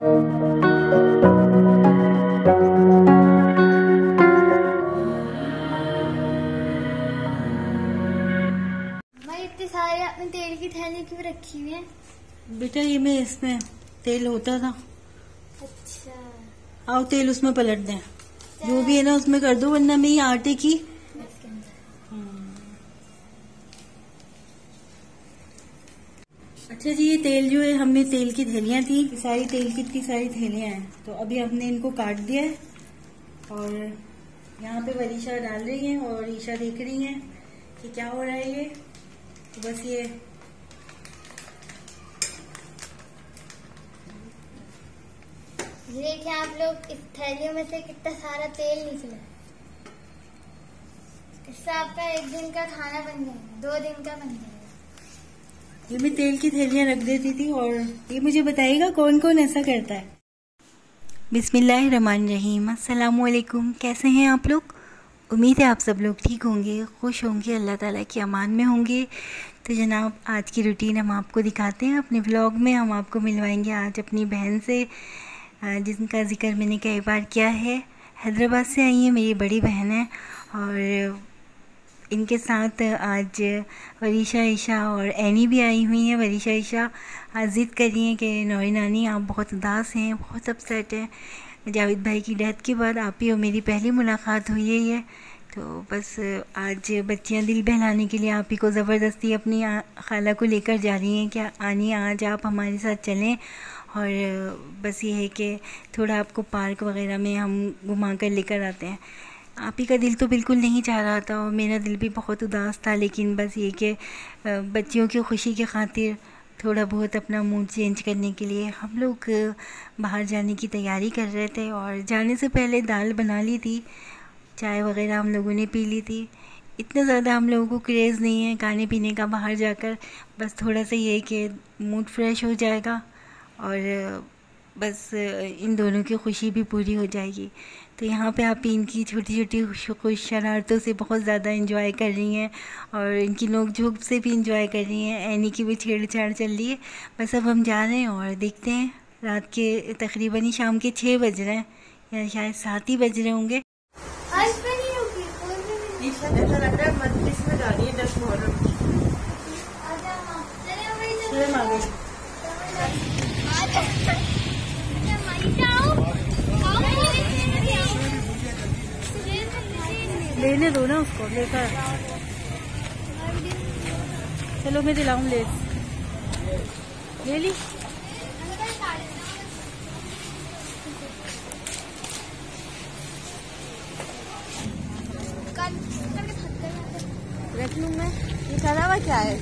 इतने सारे आपने तेल की थैली क्यों रखी हुई है? बेटा ये मैं इसमें तेल होता था। अच्छा। आओ तेल उसमें पलट दें, जो भी है ना उसमें कर दो, वरना मैं ये आटे की। अच्छा जी, ये तेल जो है, हमें तेल की थैलियां थी, सारी तेल की इतनी सारी थैलियां हैं, तो अभी हमने इनको काट दिया है और यहाँ पे वरीशा डाल रही है और ईशा देख रही है कि क्या हो रहा है। ये तो बस ये देखिए आप लोग, इस थैलियों में से कितना सारा तेल निकला। इससे आपका एक दिन का खाना बन जाएगा, 2 दिन का बन जाएगा। ये मैं तेल की थैलियां रख देती थी। और ये मुझे बताइएगा कौन कौन ऐसा करता है। बिस्मिल्लाहिर्रहमानिर्रहीम, अस्सलाम वालेकुम। कैसे हैं आप लोग? उम्मीद है आप सब लोग ठीक होंगे, खुश होंगे, अल्लाह ताला की अमान में होंगे। तो जनाब, आज की रूटीन हम आपको दिखाते हैं अपने व्लॉग में। हम आपको मिलवाएंगे आज अपनी बहन से, जिनका जिक्र मैंने कई बार किया है। हैदराबाद से आई है, मेरी बड़ी बहन है। और इनके साथ आज वरीशा, ईशा और एनी भी आई हुई हैं। वरीशा, ईशा आज ज़िद कर रही हैं कि नौरी नानी आप बहुत उदास हैं, बहुत अपसेट हैं। जावेद भाई की डेथ के बाद आप ही और मेरी पहली मुलाकात हुई है ये, तो बस आज बच्चियां दिल बहलाने के लिए आप ही को ज़बरदस्ती अपनी खाला को लेकर जा रही हैं कि आनी आज आप हमारे साथ चलें। और बस ये है कि थोड़ा आपको पार्क वगैरह में हम घुमा कर लेकर आते हैं। आप ही का दिल तो बिल्कुल नहीं चाह रहा था और मेरा दिल भी बहुत उदास था, लेकिन बस ये कि बच्चियों की खुशी की खातिर थोड़ा बहुत अपना मूड चेंज करने के लिए हम लोग बाहर जाने की तैयारी कर रहे थे। और जाने से पहले दाल बना ली थी, चाय वगैरह हम लोगों ने पी ली थी। इतना ज़्यादा हम लोगों को क्रेज़ नहीं है खाने पीने का बाहर जाकर, बस थोड़ा सा ये कि मूड फ्रेश हो जाएगा और बस इन दोनों की खुशी भी पूरी हो जाएगी। तो यहाँ पे आप इनकी छोटी छोटी खुश शरारतों से बहुत ज़्यादा इंजॉय कर रही हैं और इनकी नोक झोंक से भी इंजॉय कर रही हैं। एनी की भी छेड़छाड़ चल रही है। बस अब हम जा रहे हैं और देखते हैं। रात के तकरीबन ही शाम के 6 बज रहे हैं या शायद 7 ही बज रहे होंगे। ऐसा लग रहा है मजलिस में जा रही है 10 मुहर्रम। लेने दो ना उसको, लेकर चलो मैं दिलाऊं। ले ली। रख लूँ मैं। ये करा हुआ क्या है?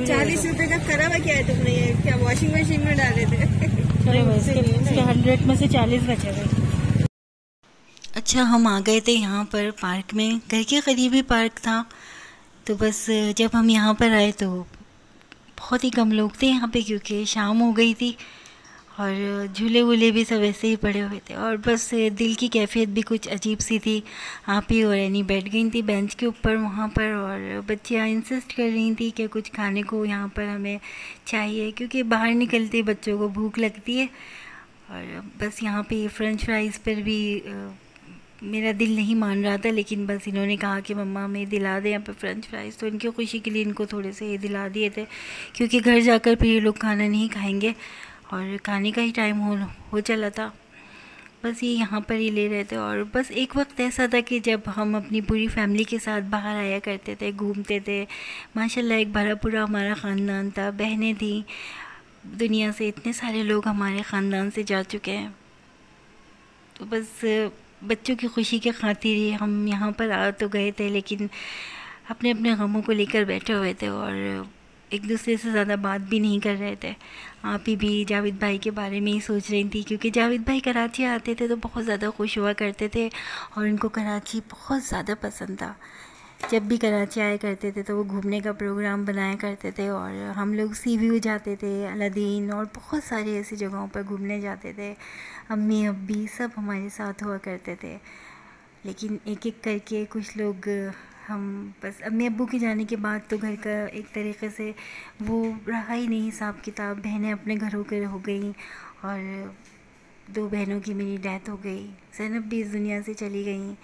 40 रुपए का करा हुआ क्या है तुमने? ये क्या वॉशिंग मशीन में डाले थे? इसके 100 में से 40 बचे गए। अच्छा, हम आ गए थे यहाँ पर पार्क में, घर के करीब ही पार्क था। तो बस जब हम यहाँ पर आए तो बहुत ही कम लोग थे यहाँ पे, क्योंकि शाम हो गई थी और झूले वूले भी सब ऐसे ही पड़े हुए थे। और बस दिल की कैफियत भी कुछ अजीब सी थी। आप ही और एनी बैठ गई थी बेंच के ऊपर वहाँ पर, और बच्चियाँ इंसिस्ट कर रही थी कि कुछ खाने को यहाँ पर हमें चाहिए, क्योंकि बाहर निकलते बच्चों को भूख लगती है। और बस यहाँ पे फ्रेंच फ्राइज़ पर भी मेरा दिल नहीं मान रहा था, लेकिन बस इन्होंने कहा कि मम्मा हमें दिला दें यहाँ पे फ्रेंच फ्राइज़, तो इनकी खुशी के लिए इनको थोड़े से ये दिला दिए थे, क्योंकि घर जाकर फिर ये लोग खाना नहीं खाएंगे और खाने का ही टाइम हो चला था। बस ये यहाँ पर ही ले रहे थे। और बस एक वक्त ऐसा था कि जब हम अपनी पूरी फैमिली के साथ बाहर आया करते थे, घूमते थे। माशाल्लाह एक भरा पूरा हमारा ख़ानदान था, बहनें थीं, दुनिया से इतने सारे लोग हमारे ख़ानदान से जा चुके हैं। तो बस बच्चों की खुशी के खातिर ही हम यहाँ पर आ तो गए थे, लेकिन अपने अपने गमों को लेकर बैठे हुए थे और एक दूसरे से ज़्यादा बात भी नहीं कर रहे थे। आप ही भी जावेद भाई के बारे में ही सोच रही थी, क्योंकि जावेद भाई कराची आते थे तो बहुत ज़्यादा खुश हुआ करते थे और उनको कराची बहुत ज़्यादा पसंद था। जब भी कराची आया करते थे तो वो घूमने का प्रोग्राम बनाया करते थे और हम लोग सी व्यू जाते थे, अलादीन और बहुत सारी ऐसी जगहों पर घूमने जाते थे। अम्मी अब्बी सब हमारे साथ हुआ करते थे, लेकिन एक एक करके कुछ लोग, हम बस अम्मी अब्बू के जाने के बाद तो घर का एक तरीक़े से वो रहा ही नहीं हिसाब किताब। बहनें अपने घरों के हो गई और 2 बहनों की मेरी डेथ हो गई। ज़ैनब भी इस दुनिया से चली गई,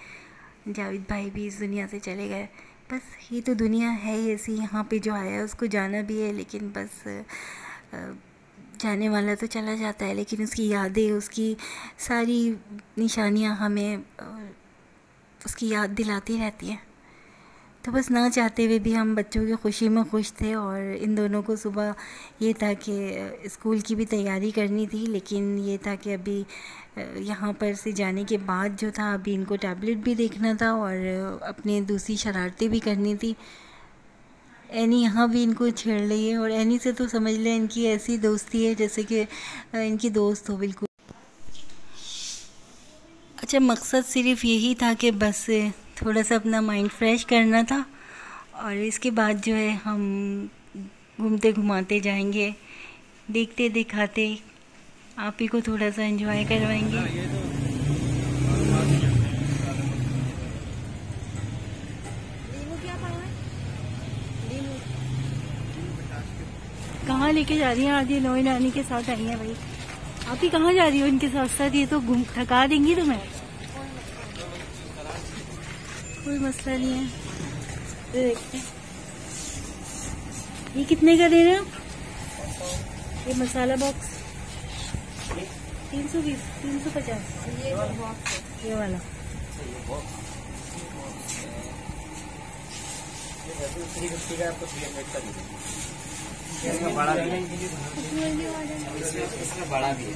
जावेद भाई भी इस दुनिया से चले गए। बस ये तो दुनिया है ही ऐसी, यहाँ पे जो आया है उसको जाना भी है, लेकिन बस जाने वाला तो चला जाता है, लेकिन उसकी यादें, उसकी सारी निशानियाँ हमें उसकी याद दिलाती रहती हैं। तो बस ना चाहते हुए भी हम बच्चों की खुशी में खुश थे। और इन दोनों को सुबह ये था कि स्कूल की भी तैयारी करनी थी, लेकिन ये था कि अभी यहाँ पर से जाने के बाद जो था, अभी इनको टैबलेट भी देखना था और अपनी दूसरी शरारतें भी करनी थी। एनी यहाँ भी इनको छेड़ रही है, और एनी से तो समझ लें इनकी ऐसी दोस्ती है जैसे कि इनकी दोस्त हो बिल्कुल। अच्छा, मकसद सिर्फ यही था कि बस थोड़ा सा अपना माइंड फ्रेश करना था, और इसके बाद जो है हम घूमते घुमाते जाएंगे, देखते दिखाते आप ही को थोड़ा सा एंजॉय करवाएंगे। कहाँ लेके जा रही हैं? आदि नोई नानी के साथ आई हैं भाई। आप ही कहाँ जा रही हो इनके साथ साथ? ये तो थका देंगी तुम्हें। कोई मसला नहीं है। देखते हैं ये कितने का दे रहे हो? ये मसाला बॉक्स 320, 350। ये वाला इसमें बड़ा भी है, इसमें बड़ा भी है।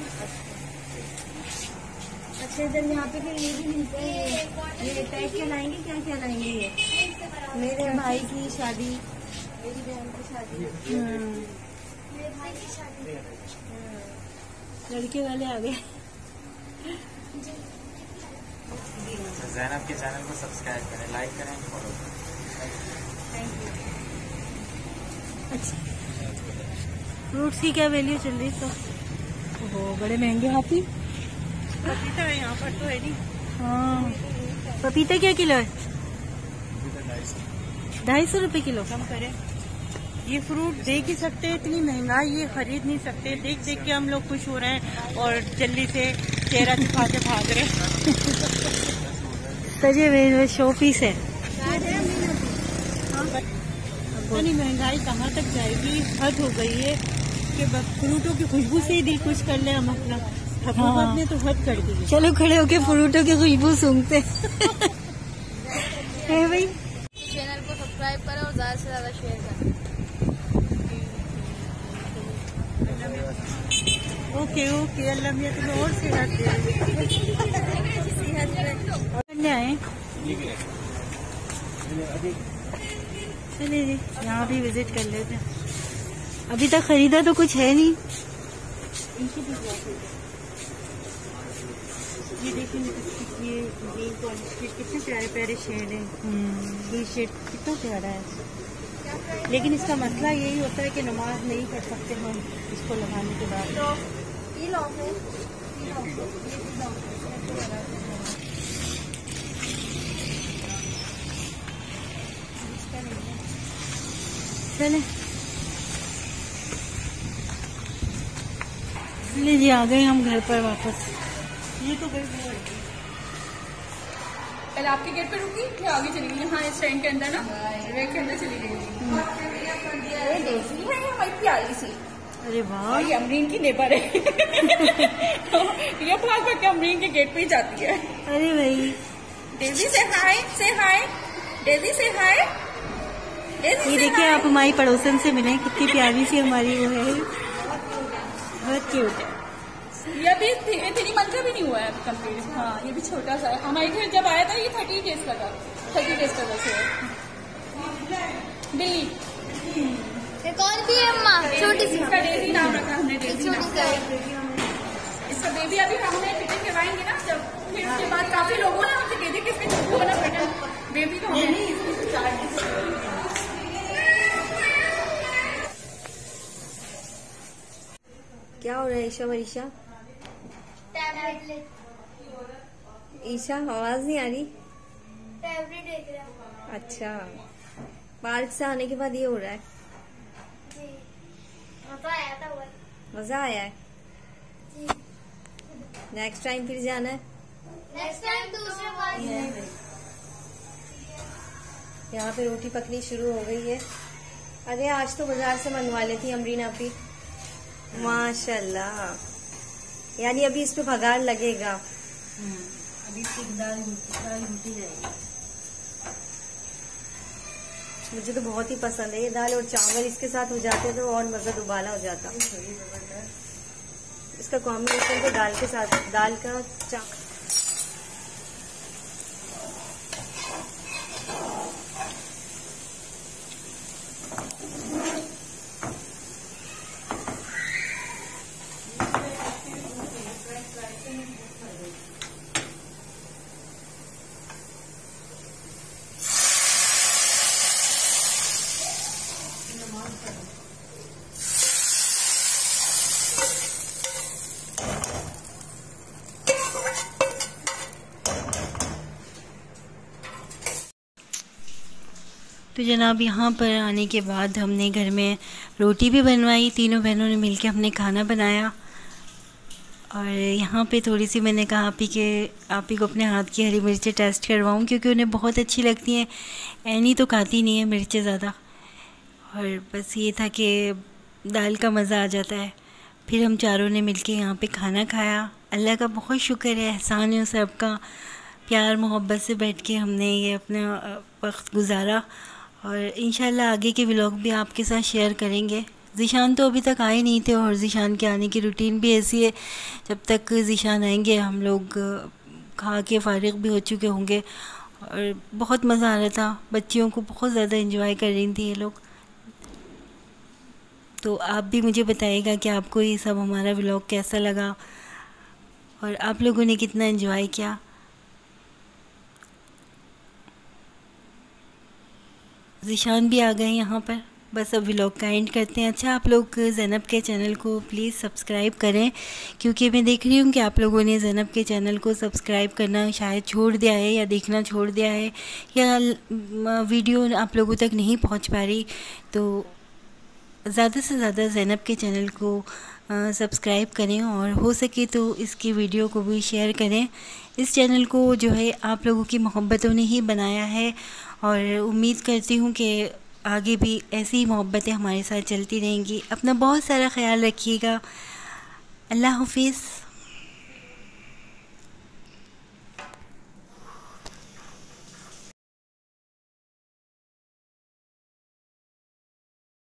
अच्छा, इधर यहाँ पे फिर ये भी मिलते हैं। ये पैक क्या लाएंगे? क्या क्या लाएंगे? ये मेरे भाई की शादी, मेरी बहन की शादी, मेरे भाई की शादी। लड़के वाले आ गए। ज़ैनब के चैनल को सब्सक्राइब करें, लाइक करें, फॉलो करें। अच्छा, फ्रूट्स की क्या वैल्यू चल रही है? तो ओहो, बड़े महंगे हाथी। पपीता है यहाँ पर तो है नहीं। हाँ, पपीता क्या किलो है? 250 रुपये किलो। कम करें, ये फ्रूट देख ही सकते हैं, इतनी महंगाई ये खरीद नहीं सकते। देख देख के हम लोग खुश हो रहे हैं और जल्दी से चेहरा दिखा के भाग रहे हैं। सजे हुए शो पीस है। इतनी महंगाई कहाँ तक जाएगी? हद हो गई है कि फ्रूटों की खुशबू से ही दिल खुश कर ले हम अपना। हुकूमत ने तो हद कर दी। चलो खड़े होके फ्रूटों की खुशबू सूंघते है भाई। चैनल को सब्सक्राइब करें और ज़्यादा से ज़्यादा शेयर करें। ओके ओके, अल्लाह मियां तुम्हें और सेहत दे। आए चलिए जी, यहाँ भी विजिट कर लेते हैं। अभी तक खरीदा तो कुछ है नहीं। ये देखिए, ये कितने प्यारे प्यारे शेड हैं। ये शेड कितना प्यारा है, लेकिन इसका मसला यही होता है कि नमाज नहीं पढ़ सकते हम इसको लगाने के बाद। चले जी, आ गए हम घर पर वापस। ये तो गई पहले आपके गेट पे रुकी, फिर आगे चली गई। हाँ, इस ट्रेन के अंदर ना, रेक के अंदर चली गई। ये देसी है, ये हमारी प्यारी सी। अरे वाह, ये अमरीन की नेबर है। ये भाग भाग के अमरीन के गेट पे ही जाती है। अरे भाई, डेजी से हाय, से हाय, डेजी से हाय। ये देखिए, आप हमारी पड़ोसन से मिले, कितनी प्यारी सी हमारी वो है, बहुत क्यूट है। ये अभी 3 मंथ का भी नहीं हुआ है कंप्लीट। हाँ, ये भी छोटा सा है। हमारे घर जब आया था ये 30 डेज का था। 30 डेज का वैसे बिल्ली। ये कौन सी है अम्मा? छोटी सी। इसका डेजी नाम रखा हमने, डेजी छोटी नाम। सी। इसका बेबी अभी हमने फिटिंग करवाएंगे ना, जब फिर उसके बाद काफी लोगों ने हमसे कह दी कि इसमें चुप्पू वाला बटन बेबी का नहीं। क्या हो रहा है ईशा? मरीशा, टैबलेट ले, ईशा आवाज नहीं आ रही। टैबलेट देख रहे हैं। अच्छा, पार्क से आने के बाद ये हो रहा है। जी, मजा आया था। मजा आया है। जी। नेक्स्ट टाइम फिर जाना है। नेक्स्ट टाइम दूसरे पार्क। यहाँ पे रोटी पकनी शुरू हो गई है। अरे आज तो बाजार से मंगवा लेती अमरीन आपी। माशाल्लाह, यानी अभी इस पे भगार लगेगा। अभी दाल घुटी जाएगी। मुझे तो बहुत ही पसंद है ये दाल, और चावल इसके साथ हो जाते तो और मजा दुबाला हो जाता। इसका कॉम्बिनेशन तो दाल के साथ, दाल का चावल। तो जनाब यहाँ पर आने के बाद हमने घर में रोटी भी बनवाई, तीनों बहनों ने मिलकर हमने खाना बनाया। और यहाँ पे थोड़ी सी मैंने कहा आप ही को अपने हाथ की हरी मिर्चें टेस्ट करवाऊँ, क्योंकि उन्हें बहुत अच्छी लगती हैं। ऐनी तो खाती नहीं है मिर्चें ज़्यादा, और बस ये था कि दाल का मज़ा आ जाता है। फिर हम चारों ने मिलके यहाँ पे खाना खाया। अल्लाह का बहुत शुक्र है, एहसान है उस सब का। प्यार मोहब्बत से बैठ के हमने ये अपना वक्त गुजारा, और इंशाल्लाह आगे के व्लॉग भी आपके साथ शेयर करेंगे। ज़ीशान तो अभी तक आए नहीं थे, और ज़ीशान के आने की रूटीन भी ऐसी है, जब तक ज़ीशान आएंगे हम लोग खा के फारिग भी हो चुके होंगे। और बहुत मज़ा आ रहा था, बच्चियों को बहुत ज़्यादा एंजॉय कर रही थी ये लोग। तो आप भी मुझे बताइएगा कि आपको ये सब हमारा व्लॉग कैसा लगा, और आप लोगों ने कितना एंजॉय किया। ज़ीशान भी आ गए यहाँ पर। बस अब व्लॉग का एंड करते हैं। अच्छा, आप लोग ज़ैनब के चैनल को प्लीज़ सब्सक्राइब करें, क्योंकि मैं देख रही हूँ कि आप लोगों ने ज़ैनब के चैनल को सब्सक्राइब करना शायद छोड़ दिया है, या देखना छोड़ दिया है, या वीडियो आप लोगों तक नहीं पहुँच पा रही। तो ज़्यादा से ज़्यादा ज़ैनब के चैनल को सब्सक्राइब करें, और हो सके तो इसकी वीडियो को भी शेयर करें। इस चैनल को जो है आप लोगों की मोहब्बतों ने ही बनाया है, और उम्मीद करती हूँ कि आगे भी ऐसी ही मोहब्बतें हमारे साथ चलती रहेंगी। अपना बहुत सारा ख्याल रखिएगा। अल्लाह हाफिज़।